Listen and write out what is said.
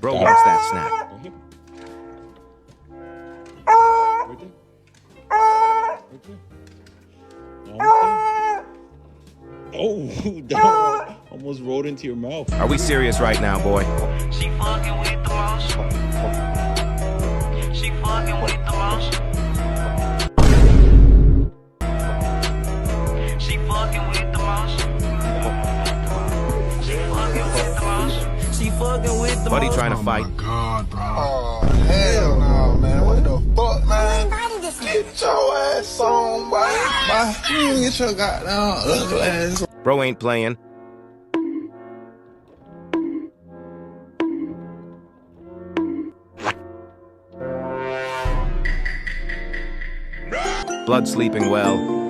Bro wants that snack. Right there. Right there. Right there. Oh, dog. Almost rolled into your mouth. Are we serious right now, boy? She fucking with the mouse. She fucking with the mouse. She fucking with the mouse. She fucking with the mouse. She fucking with the mouse. Buddy trying to Oh fight. my God, bro. Oh, hell no, man. What the fuck, man? Get your ass on, boy. Bye. You get your goddamn ugly ass. Bro ain't playing. Blood sleeping well.